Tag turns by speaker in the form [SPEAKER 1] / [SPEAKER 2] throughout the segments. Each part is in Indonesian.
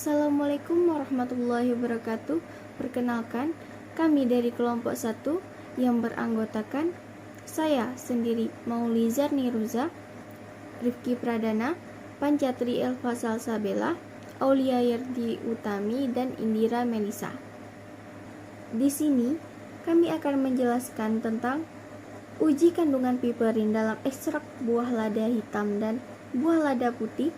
[SPEAKER 1] Assalamualaikum warahmatullahi wabarakatuh. Perkenalkan, kami dari kelompok 1 yang beranggotakan saya sendiri Maulizar Niruza, Rifki Pradana, Pancatri Elva Salsabella, Aulia Yerdi Utami, dan Indira Melisa. Di sini kami akan menjelaskan tentang uji kandungan piperin dalam ekstrak buah lada hitam dan buah lada putih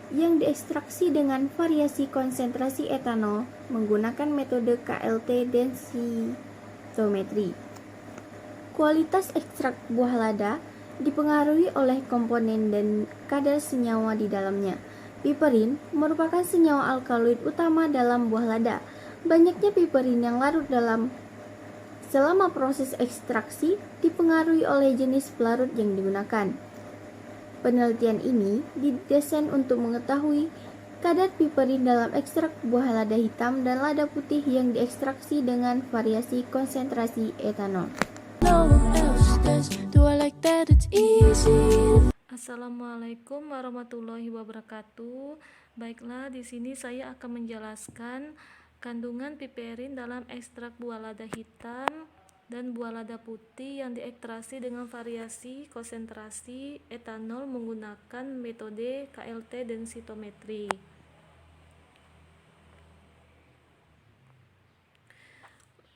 [SPEAKER 1] yang diekstraksi dengan variasi konsentrasi etanol menggunakan metode KLT densitometri. Kualitas ekstrak buah lada dipengaruhi oleh komponen dan kadar senyawa di dalamnya. Piperin merupakan senyawa alkaloid utama dalam buah lada. Banyaknya piperin yang larut selama proses ekstraksi dipengaruhi oleh jenis pelarut yang digunakan. Penelitian ini didesain untuk mengetahui kadar piperin dalam ekstrak buah lada hitam dan lada putih yang diekstraksi dengan variasi konsentrasi etanol.
[SPEAKER 2] Assalamualaikum warahmatullahi wabarakatuh. Baiklah, di sini saya akan menjelaskan kandungan piperin dalam ekstrak buah lada hitam dan buah lada putih yang diekstraksi dengan variasi konsentrasi etanol menggunakan metode KLT densitometri.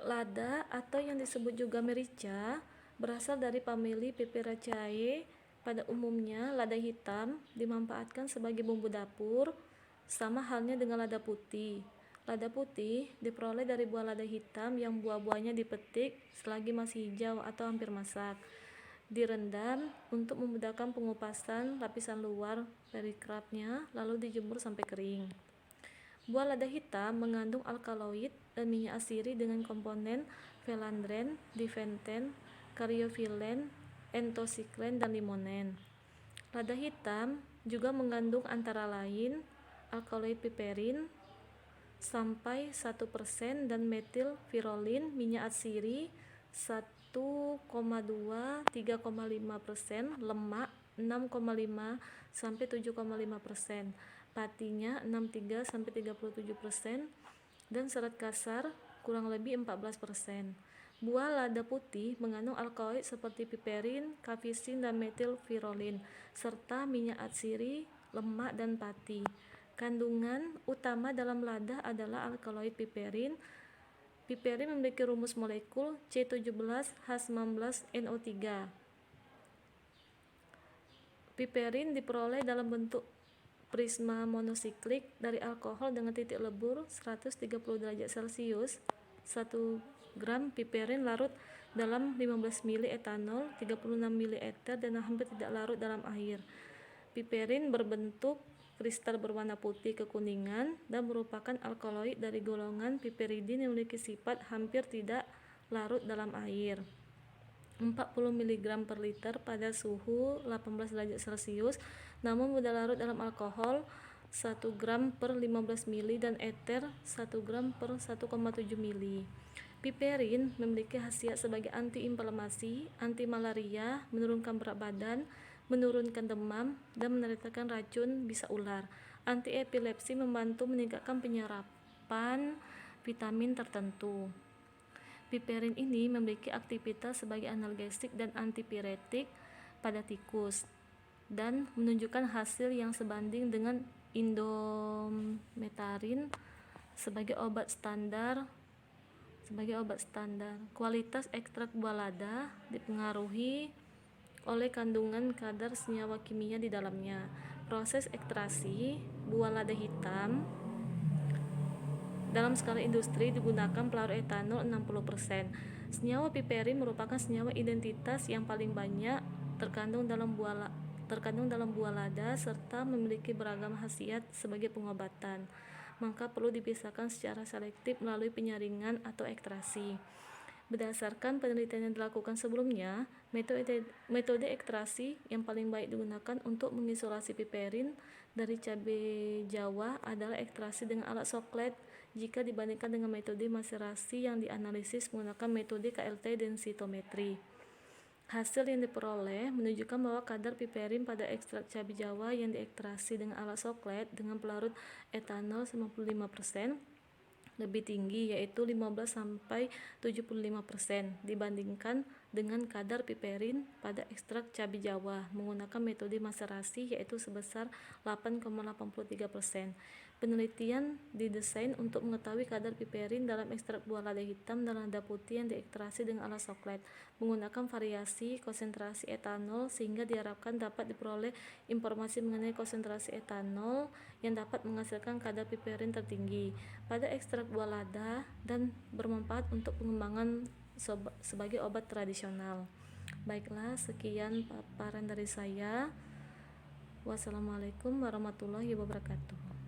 [SPEAKER 2] Lada atau yang disebut juga merica berasal dari famili Piperaceae. Pada umumnya, lada hitam dimanfaatkan sebagai bumbu dapur, sama halnya dengan lada putih. Lada putih diperoleh dari buah lada hitam yang buah-buahnya dipetik selagi masih hijau atau hampir masak, direndam untuk memudahkan pengupasan lapisan luar perikarpnya, lalu dijemur sampai kering. Buah lada hitam mengandung alkaloid dan minyak asiri dengan komponen phelandren, difenten, karyofilen, entosiklen, dan limonen. Lada hitam juga mengandung antara lain alkaloid piperin sampai 1% dan metil virolin, minyak atsiri 1,2-3,5%, lemak 6,5 sampai 7,5%, patinya 63-37%, dan serat kasar kurang lebih 14%. Buah lada putih mengandung alkaloid seperti piperin, kafisin, dan metil virolin, serta minyak atsiri, lemak, dan pati. Kandungan utama dalam lada adalah alkaloid piperin. Piperin memiliki rumus molekul C17H19NO3. Piperin diperoleh dalam bentuk prisma monosiklik dari alkohol dengan titik lebur 130 derajat Celcius. 1 gram piperin larut dalam 15 ml etanol, 36 ml eter, dan hampir tidak larut dalam air. Piperin berbentuk kristal berwarna putih kekuningan dan merupakan alkaloid dari golongan piperidin yang memiliki sifat hampir tidak larut dalam air. 40 mg per liter pada suhu 18 derajat Celcius, namun mudah larut dalam alkohol 1 gram per 15 ml dan eter 1 gram per 1,7 ml. Piperin memiliki khasiat sebagai anti-inflamasi, anti-malaria, menurunkan berat badan, menurunkan demam, dan menurunkan racun bisa ular. Anti-epilepsi, membantu meningkatkan penyerapan vitamin tertentu. Piperin ini memiliki aktivitas sebagai analgesik dan antipiretik pada tikus dan menunjukkan hasil yang sebanding dengan indometarin sebagai obat standar. Kualitas ekstrak buah lada dipengaruhi oleh kandungan kadar senyawa kimia di dalamnya. Proses ekstraksi buah lada hitam dalam skala industri digunakan pelarut etanol 60%. Senyawa piperin merupakan senyawa identitas yang paling banyak terkandung dalam buah lada serta memiliki beragam khasiat sebagai pengobatan. Maka perlu dipisahkan secara selektif melalui penyaringan atau ekstraksi. Berdasarkan penelitian yang dilakukan sebelumnya, metode ekstraksi yang paling baik digunakan untuk mengisolasi piperin dari cabai Jawa adalah ekstraksi dengan alat soklet jika dibandingkan dengan metode maserasi yang dianalisis menggunakan metode KLT densitometri. Hasil yang diperoleh menunjukkan bahwa kadar piperin pada ekstrak cabai Jawa yang diekstraksi dengan alat soklet dengan pelarut etanol 95% lebih tinggi, yaitu 15-75% dibandingkan dengan kadar piperin pada ekstrak cabai Jawa menggunakan metode maserasi, yaitu sebesar 8,83%. Penelitian didesain untuk mengetahui kadar piperin dalam ekstrak buah lada hitam dan lada putih yang diekstraksi dengan alat soklet menggunakan variasi konsentrasi etanol, sehingga diharapkan dapat diperoleh informasi mengenai konsentrasi etanol yang dapat menghasilkan kadar piperin tertinggi pada ekstrak buah lada dan bermanfaat untuk pengembangan sebagai obat tradisional. Baiklah, sekian paparan dari saya. Wassalamualaikum warahmatullahi wabarakatuh.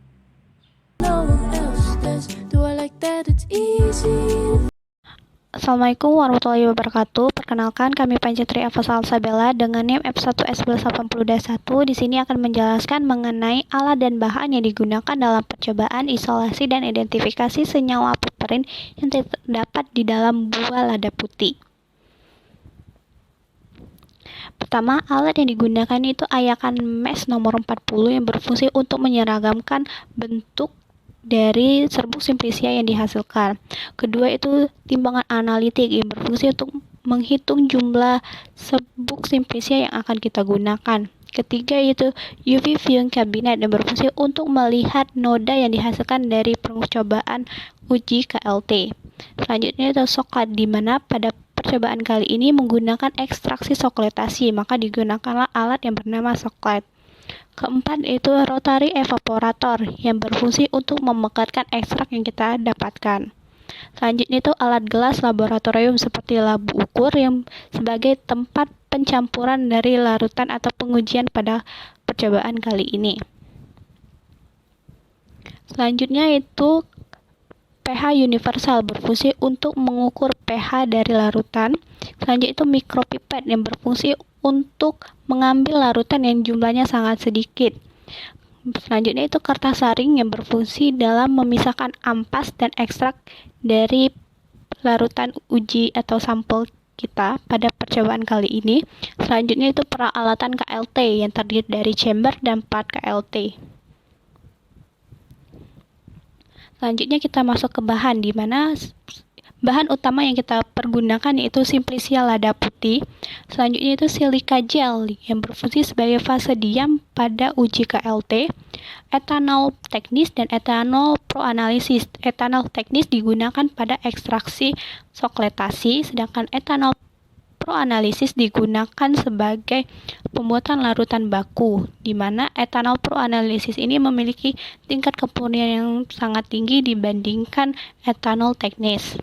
[SPEAKER 1] Assalamualaikum warahmatullahi wabarakatuh. Perkenalkan, kami Pancetri Eva Salsabella dengan NIM F1S80-1. Di sini akan menjelaskan mengenai alat dan bahan yang digunakan dalam percobaan isolasi dan identifikasi senyawa piperin yang terdapat di dalam buah lada putih. Pertama, alat yang digunakan itu ayakan mesh nomor 40 yang berfungsi untuk menyeragamkan bentuk dari serbuk simplisia yang dihasilkan. Kedua itu timbangan analitik yang berfungsi untuk menghitung jumlah serbuk simplisia yang akan kita gunakan. Ketiga yaitu UV viewing cabinet yang berfungsi untuk melihat noda yang dihasilkan dari percobaan uji KLT. Selanjutnya itu soklet, di mana pada percobaan kali ini menggunakan ekstraksi sokletasi, maka digunakanlah alat yang bernama soklet. Keempat itu rotary evaporator yang berfungsi untuk memekatkan ekstrak yang kita dapatkan. Selanjutnya itu alat gelas laboratorium seperti labu ukur yang sebagai tempat pencampuran dari larutan atau pengujian pada percobaan kali ini. Selanjutnya itu pH universal berfungsi untuk mengukur pH dari larutan. Selanjutnya itu mikropipet yang berfungsi untuk mengambil larutan yang jumlahnya sangat sedikit. Selanjutnya itu kertas saring yang berfungsi dalam memisahkan ampas dan ekstrak dari larutan uji atau sampel kita pada percobaan kali ini. Selanjutnya itu peralatan KLT yang terdiri dari chamber dan part KLT. Selanjutnya kita masuk ke bahan, di mana bahan utama yang kita pergunakan yaitu simplisia lada putih. Selanjutnya itu silika gel yang berfungsi sebagai fase diam pada uji KLT. Etanol teknis dan etanol proanalisis. Etanol teknis digunakan pada ekstraksi sokletasi, sedangkan etanol proanalisis digunakan sebagai pembuatan larutan baku, di mana etanol proanalisis ini memiliki tingkat kemurnian yang sangat tinggi dibandingkan etanol teknis.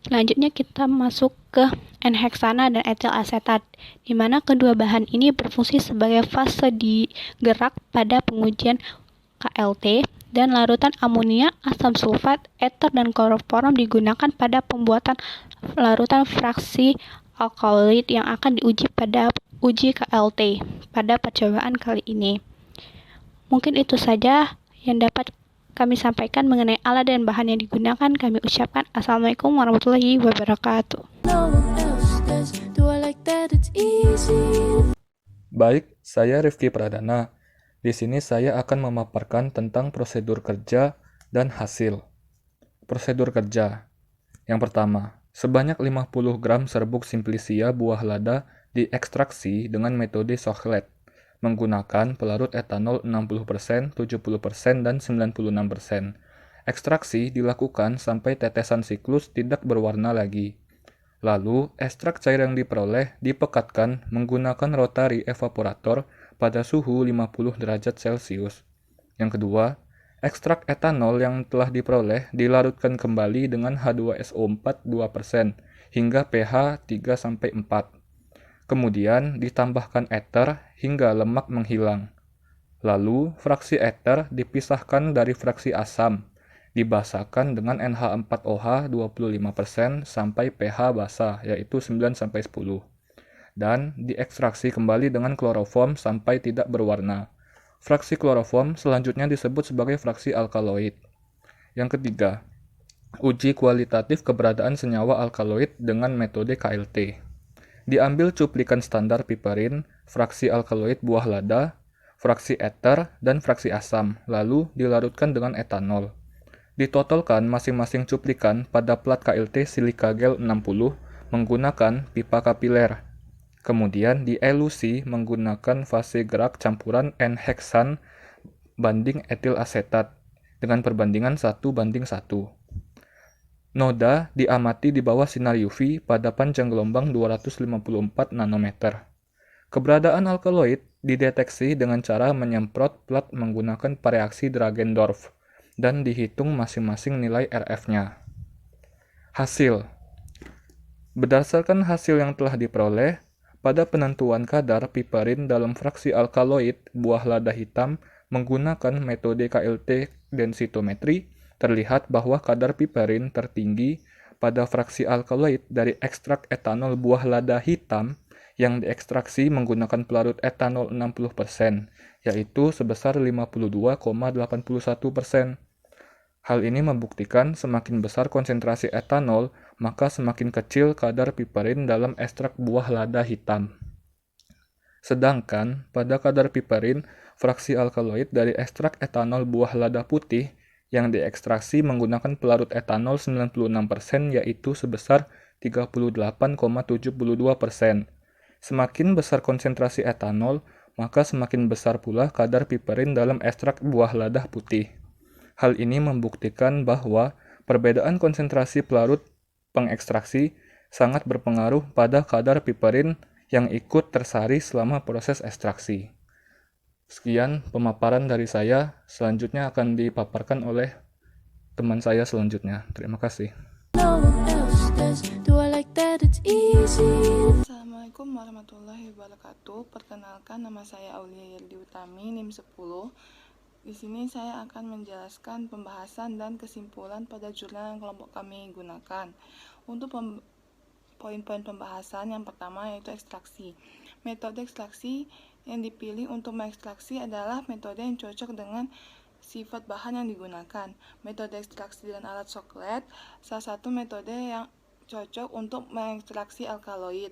[SPEAKER 1] Selanjutnya kita masuk ke N-heksana dan etil asetat, di mana kedua bahan ini berfungsi sebagai fase digerak pada pengujian KLT, dan larutan amonia, asam sulfat, eter, dan kloroform digunakan pada pembuatan larutan fraksi alkaloid yang akan diuji pada uji KLT pada percobaan kali ini. Mungkin itu saja yang dapat kami sampaikan mengenai alat dan bahan yang digunakan. Kami ucapkan Assalamualaikum warahmatullahi wabarakatuh.
[SPEAKER 3] Baik, saya Rifki Pradana. Di sini saya akan memaparkan tentang prosedur kerja dan hasil. Prosedur kerja. Yang pertama, sebanyak 50 gram serbuk simplisia buah lada diekstraksi dengan metode soklet menggunakan pelarut etanol 60%, 70%, dan 96%. Ekstraksi dilakukan sampai tetesan siklus tidak berwarna lagi. Lalu, ekstrak cair yang diperoleh dipekatkan menggunakan rotary evaporator pada suhu 50 derajat Celcius. Yang kedua, ekstrak etanol yang telah diperoleh dilarutkan kembali dengan H2SO4 2% hingga pH 3-4. Kemudian ditambahkan eter hingga lemak menghilang. Lalu, fraksi eter dipisahkan dari fraksi asam, dibasahkan dengan NH4OH 25% sampai pH basah, yaitu 9-10. Dan diekstraksi kembali dengan kloroform sampai tidak berwarna. Fraksi kloroform selanjutnya disebut sebagai fraksi alkaloid. Yang ketiga, Uji kualitatif keberadaan senyawa alkaloid dengan metode KLT. Diambil cuplikan standar piperin, fraksi alkaloid buah lada, fraksi eter, dan fraksi asam, lalu dilarutkan dengan etanol. Ditotolkan masing-masing cuplikan pada plat KLT silika gel 60 menggunakan pipa kapiler. Kemudian dielusi menggunakan fase gerak campuran N-heksan banding etil asetat dengan perbandingan 1:1. Noda diamati di bawah sinar UV pada panjang gelombang 254 nanometer. Keberadaan alkaloid dideteksi dengan cara menyemprot plat menggunakan pareaksi Dragendorf dan dihitung masing-masing nilai RF-nya. Hasil. Berdasarkan hasil yang telah diperoleh, pada penentuan kadar piperin dalam fraksi alkaloid buah lada hitam menggunakan metode KLT densitometri, terlihat bahwa kadar piperin tertinggi pada fraksi alkaloid dari ekstrak etanol buah lada hitam yang diekstraksi menggunakan pelarut etanol 60%, yaitu sebesar 52,81%. Hal ini membuktikan semakin besar konsentrasi etanol, maka semakin kecil kadar piperin dalam ekstrak buah lada hitam. Sedangkan pada kadar piperin, fraksi alkaloid dari ekstrak etanol buah lada putih yang diekstraksi menggunakan pelarut etanol 96%, yaitu sebesar 38,72%. Semakin besar konsentrasi etanol, maka semakin besar pula kadar piperin dalam ekstrak buah lada putih. Hal ini membuktikan bahwa perbedaan konsentrasi pelarut pengekstraksi sangat berpengaruh pada kadar piperin yang ikut tersari selama proses ekstraksi. Sekian pemaparan dari saya, selanjutnya akan dipaparkan oleh teman saya selanjutnya. Terima kasih.
[SPEAKER 4] Assalamualaikum warahmatullahi wabarakatuh. Perkenalkan, nama saya Aulia Yerdi Utami, NIM 10. Di sini saya akan menjelaskan pembahasan dan kesimpulan pada jurnal yang kelompok kami gunakan. Untuk poin-poin pembahasan yang pertama yaitu ekstraksi. Metode ekstraksi yang dipilih untuk mengekstraksi adalah metode yang cocok dengan sifat bahan yang digunakan. Metode ekstraksi dengan alat soklet salah satu metode yang cocok untuk mengekstraksi alkaloid.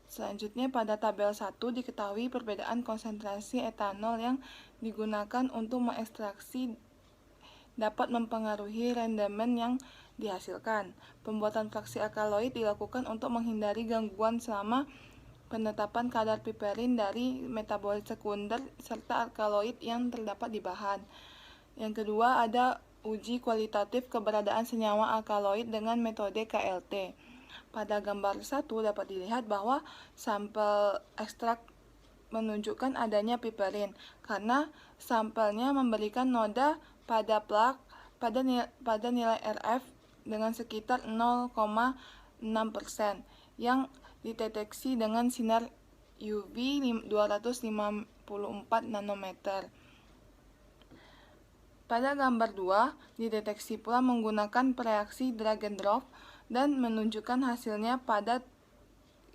[SPEAKER 4] Selanjutnya pada tabel 1 diketahui perbedaan konsentrasi etanol yang digunakan untuk mengekstraksi dapat mempengaruhi rendemen yang dihasilkan. Pembuatan fraksi alkaloid dilakukan untuk menghindari gangguan selama penetapan kadar piperin dari metabolit sekunder serta alkaloid yang terdapat di bahan. Yang kedua ada uji kualitatif keberadaan senyawa alkaloid dengan metode KLT. Pada gambar 1 dapat dilihat bahwa sampel ekstrak menunjukkan adanya piperin karena sampelnya memberikan noda pada plak pada nilai RF dengan sekitar 0,6% yang dideteksi dengan sinar UV 254 nanometer. Pada gambar 2 dideteksi pula menggunakan reaksi Dragendorf dan menunjukkan hasilnya padat,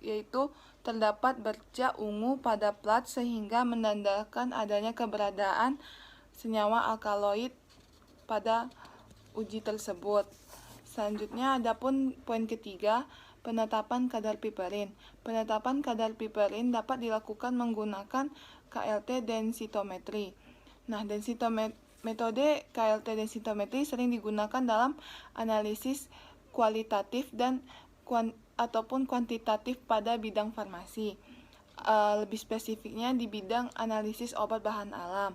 [SPEAKER 4] yaitu terdapat bercak ungu pada plat sehingga menandakan adanya keberadaan senyawa alkaloid pada uji tersebut. Selanjutnya adapun poin ketiga, penetapan kadar piperin. Penetapan kadar piperin dapat dilakukan menggunakan KLT densitometri. Nah, metode KLT densitometri sering digunakan dalam analisis kualitatif dan ataupun kuantitatif pada bidang farmasi. Lebih spesifiknya di bidang analisis obat bahan alam.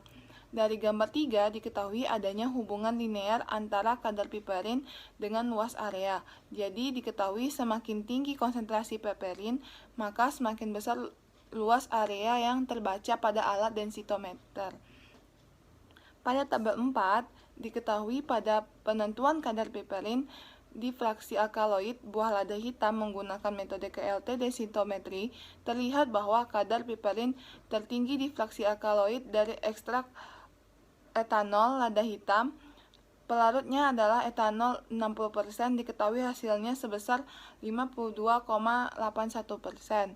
[SPEAKER 4] Dari gambar 3 diketahui adanya hubungan linear antara kadar piperin dengan luas area. Jadi diketahui semakin tinggi konsentrasi piperin, maka semakin besar luas area yang terbaca pada alat densitometer. Pada tabel 4 diketahui pada penentuan kadar piperin di fraksi alkaloid buah lada hitam menggunakan metode KLT densitometri, terlihat bahwa kadar piperin tertinggi di fraksi alkaloid dari ekstrak etanol lada hitam. Pelarutnya adalah etanol 60%, diketahui hasilnya sebesar 52,81%.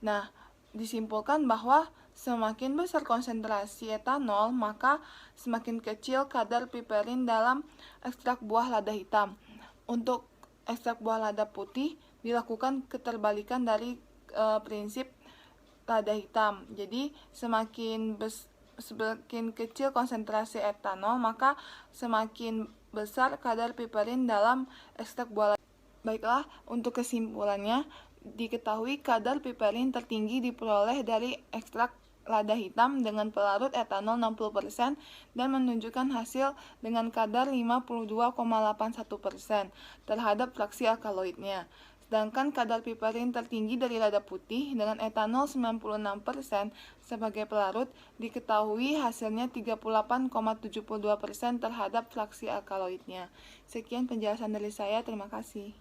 [SPEAKER 4] Nah, disimpulkan bahwa semakin besar konsentrasi etanol, maka semakin kecil kadar piperin dalam ekstrak buah lada hitam. untuk ekstrak buah lada putih dilakukan keterbalikan dari prinsip lada hitam. Jadi semakin kecil konsentrasi etanol, maka semakin besar kadar piperin dalam ekstrak buah lada. Baiklah, untuk kesimpulannya, diketahui kadar piperin tertinggi diperoleh dari ekstrak lada hitam dengan pelarut etanol 60% dan menunjukkan hasil dengan kadar 52,81% terhadap fraksi alkaloidnya. Sedangkan kadar piperin tertinggi dari lada putih dengan etanol 96% sebagai pelarut diketahui hasilnya 38,72% terhadap fraksi alkaloidnya. Sekian penjelasan dari saya, terima kasih.